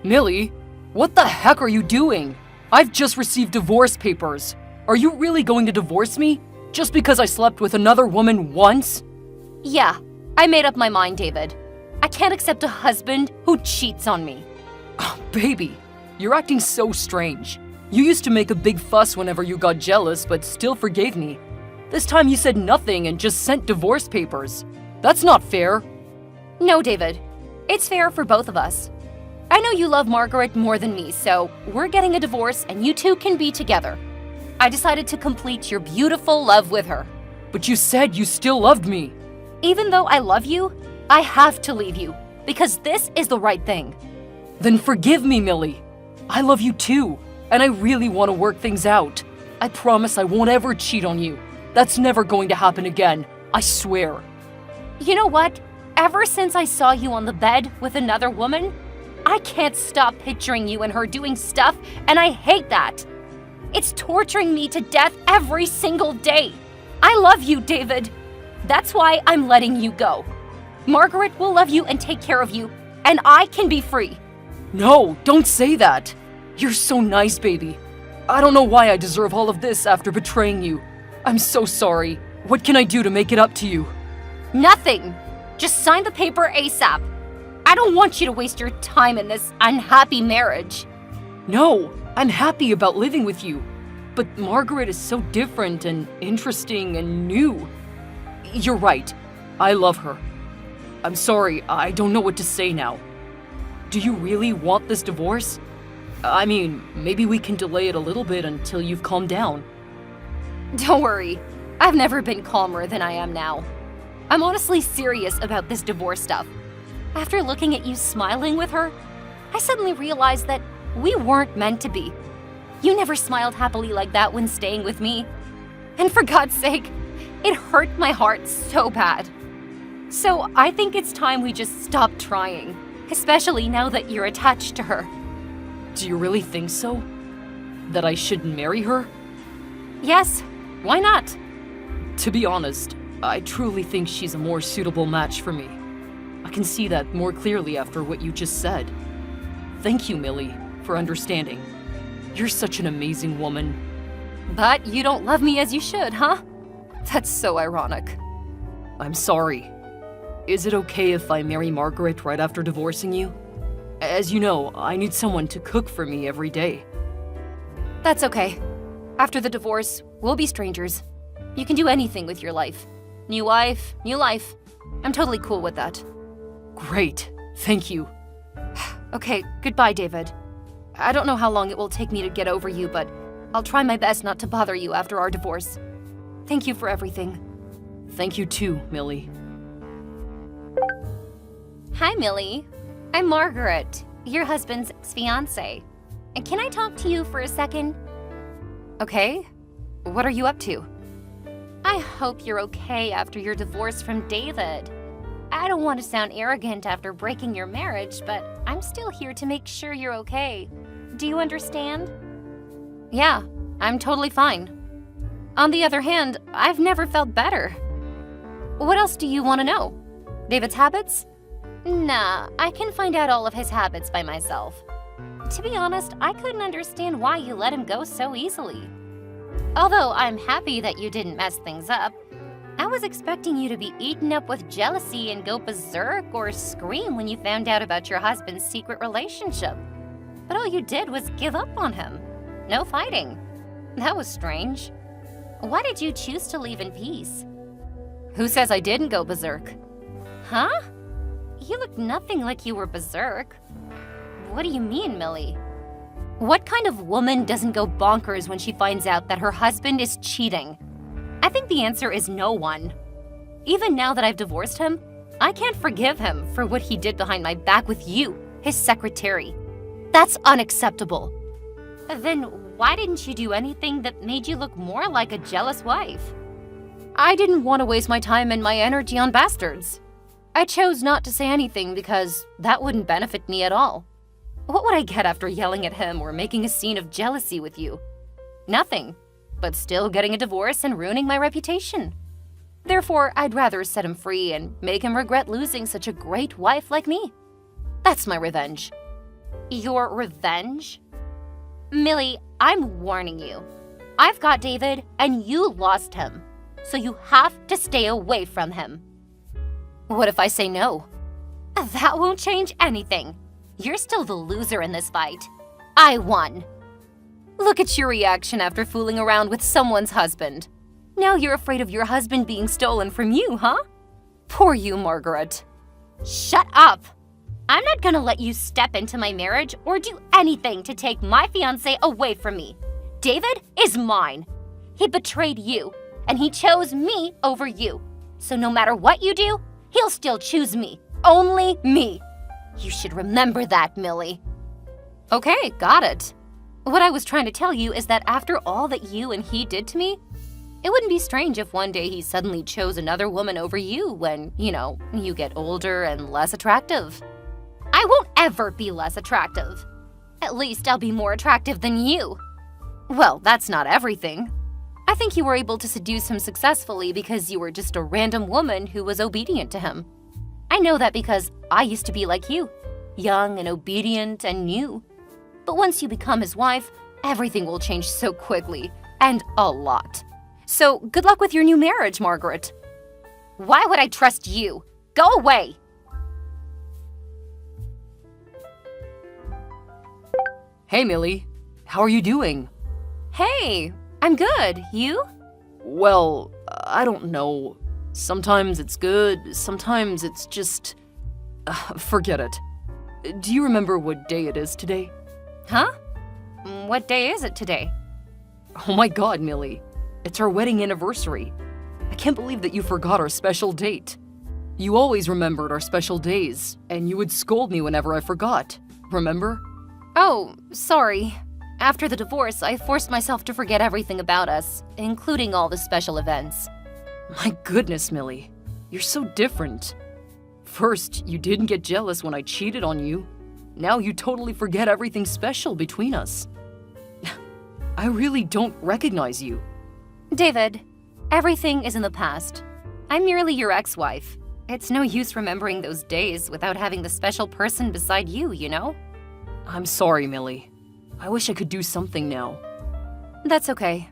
Millie, what the heck are you doing? I've just received divorce papers. Are you really going to divorce me? Just because I slept with another woman once? Yeah, I made up my mind, David. I can't accept a husband who cheats on me. Oh, baby, you're acting so strange. You used to make a big fuss whenever you got jealous, but still forgave me. This time you said nothing and just sent divorce papers. That's not fair. No, David. It's fair for both of us. I know you love Margaret more than me, so we're getting a divorce and you two can be together. I decided to complete your beautiful love with her. But you said you still loved me. Even though I love you, I have to leave you, because this is the right thing. Then forgive me, Millie. I love you too, and I really want to work things out. I promise I won't ever cheat on you. That's never going to happen again, I swear. You know what? Ever since I saw you on the bed with another woman, I can't stop picturing you and her doing stuff, and I hate that. It's torturing me to death every single day. I love you, David. That's why I'm letting you go. Margaret will love you and take care of you, and I can be free. No, don't say that. You're so nice, baby. I don't know why I deserve all of this after betraying you. I'm so sorry. What can I do to make it up to you? Nothing. Just sign the paper ASAP. I don't want you to waste your time in this unhappy marriage. No, I'm happy about living with you. But Margaret is so different and interesting and new. You're right. I love her. I'm sorry, I don't know what to say now. Do you really want this divorce? I mean, maybe we can delay it a little bit until you've calmed down. Don't worry. I've never been calmer than I am now. I'm honestly serious about this divorce stuff. After looking at you smiling with her, I suddenly realized that we weren't meant to be. You never smiled happily like that when staying with me. And for God's sake, it hurt my heart so bad. So I think it's time we just stop trying, especially now that you're attached to her. Do you really think so? That I should marry her? Yes, why not? To be honest, I truly think she's a more suitable match for me. I can see that more clearly after what you just said. Thank you, Millie, for understanding. You're such an amazing woman. But you don't love me as you should, huh? That's so ironic. I'm sorry. Is it okay if I marry Margaret right after divorcing you? As you know, I need someone to cook for me every day. That's okay. After the divorce, we'll be strangers. You can do anything with your life. New wife, new life. I'm totally cool with that. Great. Thank you. Okay, goodbye, David. I don't know how long it will take me to get over you, but I'll try my best not to bother you after our divorce. Thank you for everything. Thank you too, Millie. Hi, Millie. I'm Margaret, your husband's ex-fiancée. And can I talk to you for a second? Okay. What are you up to? I hope you're okay after your divorce from David. I don't want to sound arrogant after breaking your marriage, but I'm still here to make sure you're okay. Do you understand? Yeah, I'm totally fine. On the other hand, I've never felt better. What else do you want to know? David's habits? Nah, I can find out all of his habits by myself. To be honest, I couldn't understand why you let him go so easily. Although I'm happy that you didn't mess things up, I was expecting you to be eaten up with jealousy and go berserk or scream when you found out about your husband's secret relationship. But all you did was give up on him. No fighting. That was strange. Why did you choose to leave in peace? Who says I didn't go berserk? Huh? You looked nothing like you were berserk. What do you mean, Millie? What kind of woman doesn't go bonkers when she finds out that her husband is cheating? I think the answer is no one. Even now that I've divorced him, I can't forgive him for what he did behind my back with you, his secretary. That's unacceptable. Then why didn't you do anything that made you look more like a jealous wife? I didn't want to waste my time and my energy on bastards. I chose not to say anything because that wouldn't benefit me at all. What would I get after yelling at him or making a scene of jealousy with you? Nothing, but still getting a divorce and ruining my reputation. Therefore, I'd rather set him free and make him regret losing such a great wife like me. That's my revenge. Your revenge? Millie, I'm warning you. I've got David, and you lost him. So you have to stay away from him. What if I say no? That won't change anything. You're still the loser in this fight. I won. Look at your reaction after fooling around with someone's husband. Now you're afraid of your husband being stolen from you, huh? Poor you, Margaret. Shut up! I'm not gonna let you step into my marriage or do anything to take my fiancé away from me. David is mine. He betrayed you, and he chose me over you. So no matter what you do, he'll still choose me. Only me. You should remember that, Millie. Okay, got it. What I was trying to tell you is that after all that you and he did to me, it wouldn't be strange if one day he suddenly chose another woman over you when, you get older and less attractive. I won't ever be less attractive. At least I'll be more attractive than you. Well, that's not everything. I think you were able to seduce him successfully because you were just a random woman who was obedient to him. I know that because I used to be like you, young and obedient and new. But once you become his wife, everything will change so quickly, and a lot. So good luck with your new marriage, Margaret. Why would I trust you? Go away! Hey, Millie. How are you doing? Hey, I'm good. You? Well, I don't know. Sometimes it's good, sometimes it's just... forget it. Do you remember what day it is today? Huh? What day is it today? Oh my god, Millie. It's our wedding anniversary. I can't believe that you forgot our special date. You always remembered our special days, and you would scold me whenever I forgot. Remember? Oh, sorry. After the divorce, I forced myself to forget everything about us, including all the special events. My goodness, Millie. You're so different. First, you didn't get jealous when I cheated on you. Now you totally forget everything special between us. I really don't recognize you. David, everything is in the past. I'm merely your ex-wife. It's no use remembering those days without having the special person beside you, you know? I'm sorry, Millie. I wish I could do something now. That's okay.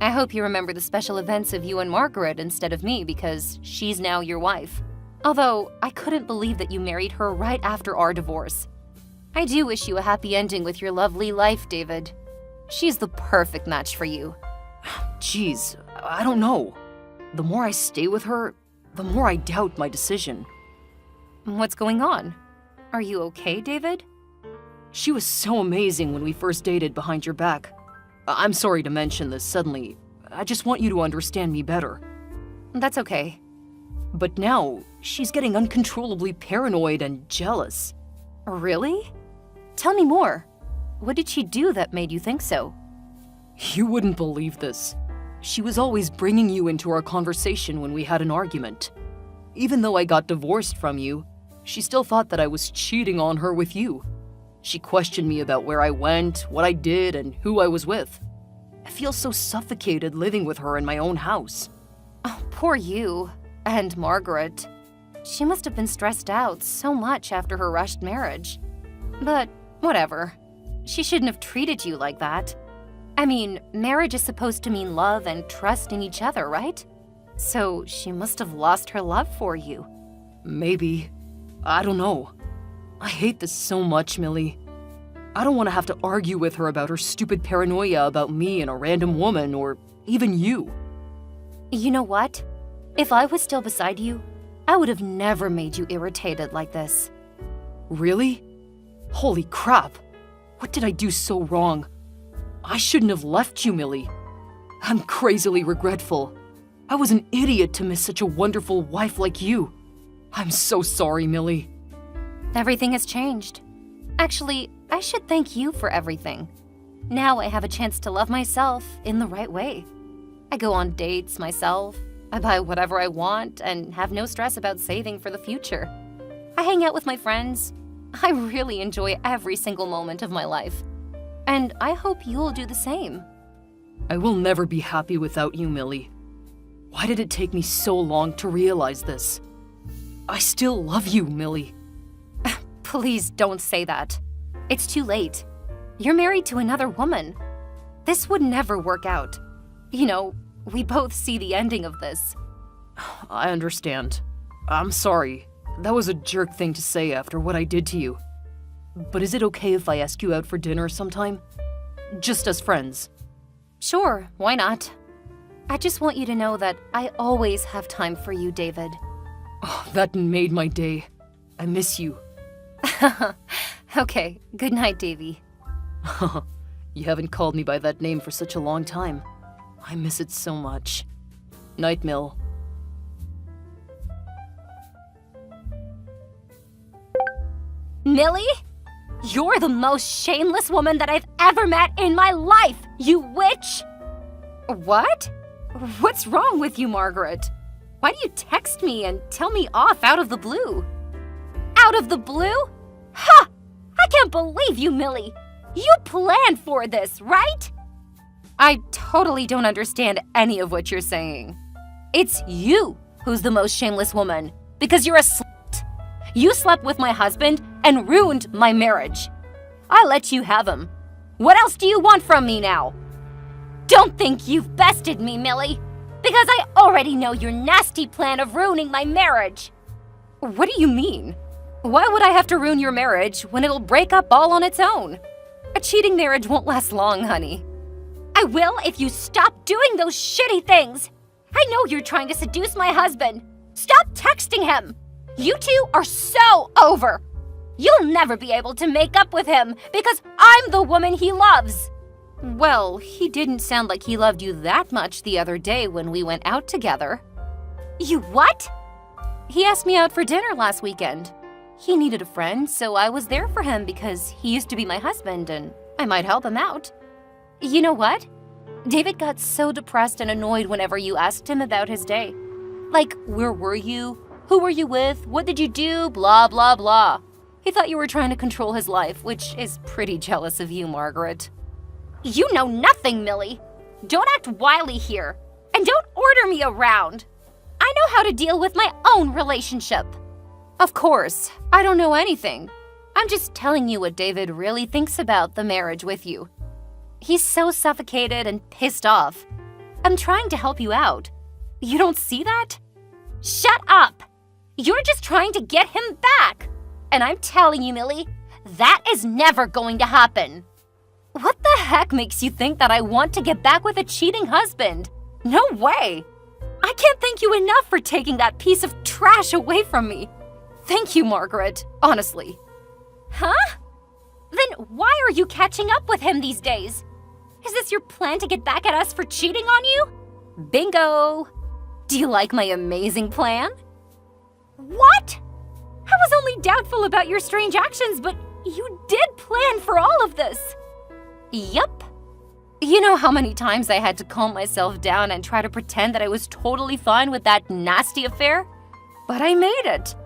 I hope you remember the special events of you and Margaret instead of me because she's now your wife. Although, I couldn't believe that you married her right after our divorce. I do wish you a happy ending with your lovely life, David. She's the perfect match for you. Jeez, I don't know. The more I stay with her, the more I doubt my decision. What's going on? Are you okay, David? She was so amazing when we first dated behind your back. I'm sorry to mention this suddenly. I just want you to understand me better. That's okay. But now, she's getting uncontrollably paranoid and jealous. Really? Tell me more. What did she do that made you think so? You wouldn't believe this. She was always bringing you into our conversation when we had an argument. Even though I got divorced from you, she still thought that I was cheating on her with you. She questioned me about where I went, what I did, and who I was with. I feel so suffocated living with her in my own house. Oh, poor you. And Margaret. She must have been stressed out so much after her rushed marriage. But whatever. She shouldn't have treated you like that. I mean, marriage is supposed to mean love and trust in each other, right? So she must have lost her love for you. Maybe. I don't know. I hate this so much, Millie. I don't want to have to argue with her about her stupid paranoia about me and a random woman, or even you. You know what? If I was still beside you, I would have never made you irritated like this. Really? Holy crap! What did I do so wrong? I shouldn't have left you, Millie. I'm crazily regretful. I was an idiot to miss such a wonderful wife like you. I'm so sorry, Millie. Everything has changed. Actually, I should thank you for everything. Now I have a chance to love myself in the right way. I go on dates myself, I buy whatever I want, and have no stress about saving for the future. I hang out with my friends. I really enjoy every single moment of my life. And I hope you'll do the same. I will never be happy without you, Millie. Why did it take me so long to realize this? I still love you, Millie. Please don't say that. It's too late. You're married to another woman. This would never work out. You know, we both see the ending of this. I understand. I'm sorry. That was a jerk thing to say after what I did to you. But is it okay if I ask you out for dinner sometime? Just as friends. Sure, why not? I just want you to know that I always have time for you, David. Oh, that made my day. I miss you. Okay, good night, Davy. You haven't called me by that name for such a long time. I miss it so much. Night, Mill. Millie? You're the most shameless woman that I've ever met in my life, you witch! What? What's wrong with you, Margaret? Why do you text me and tell me off out of the blue? Out of the blue? Ha! I can't believe you, Millie! You planned for this, right? I totally don't understand any of what you're saying. It's you who's the most shameless woman, because you're a slut. You slept with my husband and ruined my marriage. I let you have him. What else do you want from me now? Don't think you've bested me, Millie, because I already know your nasty plan of ruining my marriage. What do you mean? Why would I have to ruin your marriage when it'll break up all on its own? A cheating marriage won't last long, honey. I will if you stop doing those shitty things. I know you're trying to seduce my husband. Stop texting him. You two are so over. You'll never be able to make up with him because I'm the woman he loves. Well, he didn't sound like he loved you that much the other day when we went out together. You what? He asked me out for dinner last weekend. He needed a friend, so I was there for him because he used to be my husband and I might help him out. You know what? David got so depressed and annoyed whenever you asked him about his day. Like, where were you? Who were you with? What did you do? Blah, blah, blah. He thought you were trying to control his life, which is pretty jealous of you, Margaret. You know nothing, Millie. Don't act wily here. And don't order me around. I know how to deal with my own relationship. Of course, I don't know anything. I'm just telling you what David really thinks about the marriage with you. He's so suffocated and pissed off. I'm trying to help you out. You don't see that? Shut up! You're just trying to get him back. And I'm telling you, Millie, that is never going to happen. What the heck makes you think that I want to get back with a cheating husband? No way! I can't thank you enough for taking that piece of trash away from me. Thank you, Margaret, honestly. Huh? Then why are you catching up with him these days? Is this your plan to get back at us for cheating on you? Bingo! Do you like my amazing plan? What? I was only doubtful about your strange actions, but you did plan for all of this. Yup. You know how many times I had to calm myself down and try to pretend that I was totally fine with that nasty affair? But I made it.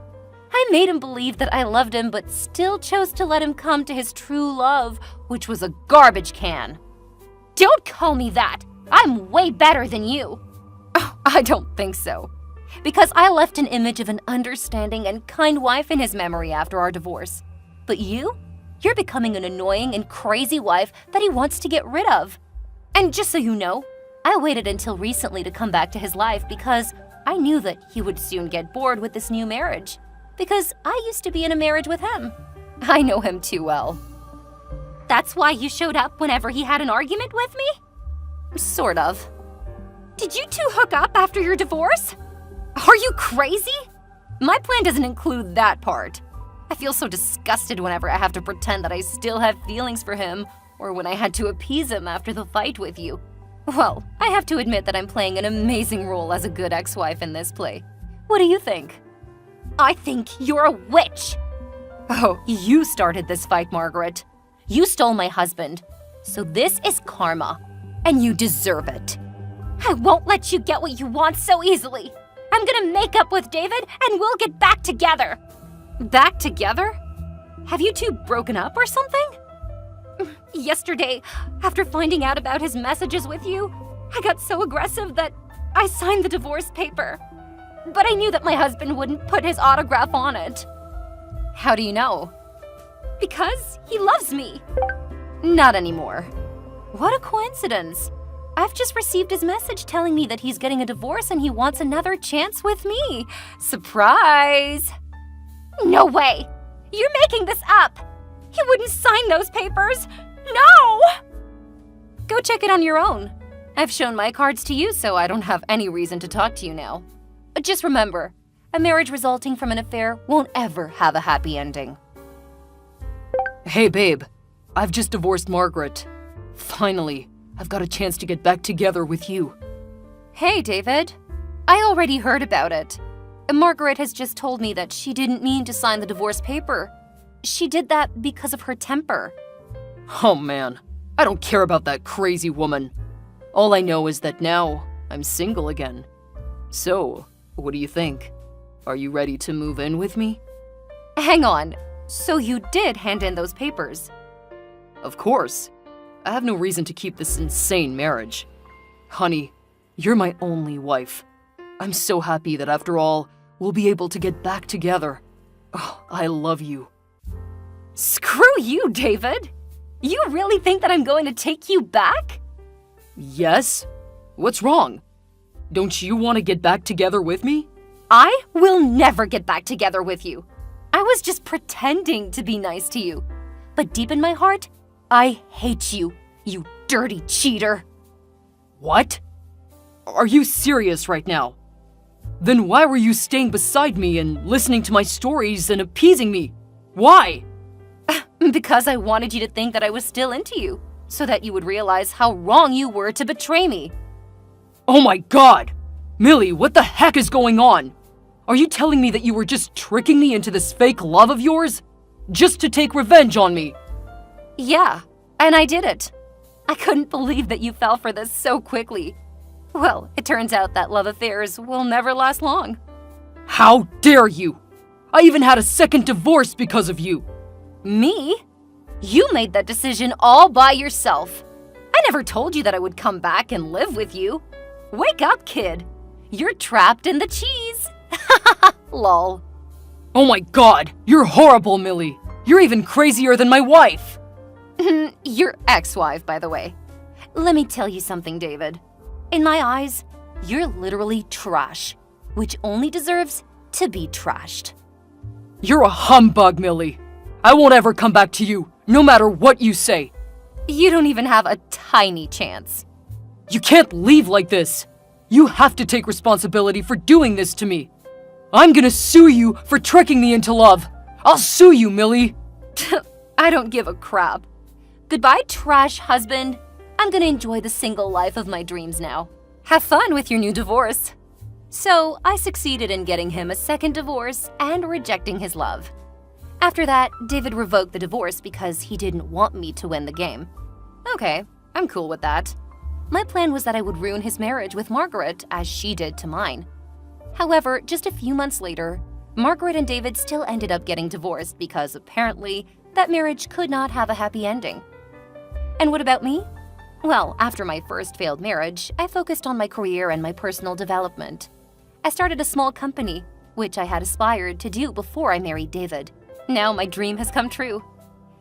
I made him believe that I loved him, but still chose to let him come to his true love, which was a garbage can. Don't call me that. I'm way better than you. Oh, I don't think so. Because I left an image of an understanding and kind wife in his memory after our divorce. But you're becoming an annoying and crazy wife that he wants to get rid of. And just so you know, I waited until recently to come back to his life because I knew that he would soon get bored with this new marriage. Because I used to be in a marriage with him. I know him too well. That's why you showed up whenever he had an argument with me? Sort of. Did you two hook up after your divorce? Are you crazy? My plan doesn't include that part. I feel so disgusted whenever I have to pretend that I still have feelings for him, or when I had to appease him after the fight with you. Well, I have to admit that I'm playing an amazing role as a good ex-wife in this play. What do you think? I think you're a witch. Oh, you started this fight, Margaret. You stole my husband. So this is karma, and you deserve it. I won't let you get what you want so easily. I'm gonna make up with David, and we'll get back together. Back together? Have you two broken up or something? Yesterday, after finding out about his messages with you, I got so aggressive that I signed the divorce paper. But I knew that my husband wouldn't put his autograph on it. How do you know? Because he loves me. Not anymore. What a coincidence. I've just received his message telling me that he's getting a divorce and he wants another chance with me. Surprise! No way! You're making this up! He wouldn't sign those papers! No! Go check it on your own. I've shown my cards to you, so I don't have any reason to talk to you now. Just remember, a marriage resulting from an affair won't ever have a happy ending. Hey, babe. I've just divorced Margaret. Finally, I've got a chance to get back together with you. Hey, David. I already heard about it. Margaret has just told me that she didn't mean to sign the divorce paper. She did that because of her temper. Oh man, I don't care about that crazy woman. All I know is that now I'm single again. So, what do you think? Are you ready to move in with me? Hang on. So you did hand in those papers? Of course. I have no reason to keep this insane marriage. Honey, you're my only wife. I'm so happy that after all, we'll be able to get back together. Oh, I love you. Screw you, David! You really think that I'm going to take you back? Yes? What's wrong? Don't you want to get back together with me? I will never get back together with you. I was just pretending to be nice to you. But deep in my heart, I hate you, you dirty cheater. What? Are you serious right now? Then why were you staying beside me and listening to my stories and appeasing me? Why? Because I wanted you to think that I was still into you, so that you would realize how wrong you were to betray me. Oh my god! Millie, what the heck is going on? Are you telling me that you were just tricking me into this fake love of yours? Just to take revenge on me? Yeah, and I did it. I couldn't believe that you fell for this so quickly. Well, it turns out that love affairs will never last long. How dare you! I even had a second divorce because of you! Me? You made that decision all by yourself. I never told you that I would come back and live with you. Wake up, kid. You're trapped in the cheese. Lol. Oh my god, you're horrible, Millie. You're even crazier than my wife. Your ex-wife, by the way. Let me tell you something, David. In my eyes, you're literally trash, which only deserves to be trashed. You're a humbug, Millie. I won't ever come back to you, no matter what you say. You don't even have a tiny chance. You can't leave like this. You have to take responsibility for doing this to me. I'm gonna sue you for tricking me into love. I'll sue you, Millie. I don't give a crap. Goodbye, trash husband. I'm gonna enjoy the single life of my dreams now. Have fun with your new divorce. So, I succeeded in getting him a second divorce and rejecting his love. After that, David revoked the divorce because he didn't want me to win the game. Okay, I'm cool with that. My plan was that I would ruin his marriage with Margaret as she did to mine. However, just a few months later, Margaret and David still ended up getting divorced because apparently that marriage could not have a happy ending. And what about me? Well, after my first failed marriage, I focused on my career and my personal development. I started a small company, which I had aspired to do before I married David. Now my dream has come true.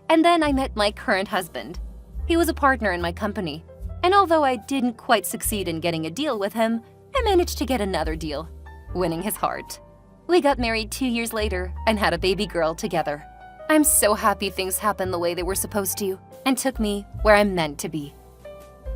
And then I met my current husband. He was a partner in my company, and although I didn't quite succeed in getting a deal with him, I managed to get another deal, winning his heart. We got married 2 years later and had a baby girl together. I'm so happy things happened the way they were supposed to and took me where I'm meant to be.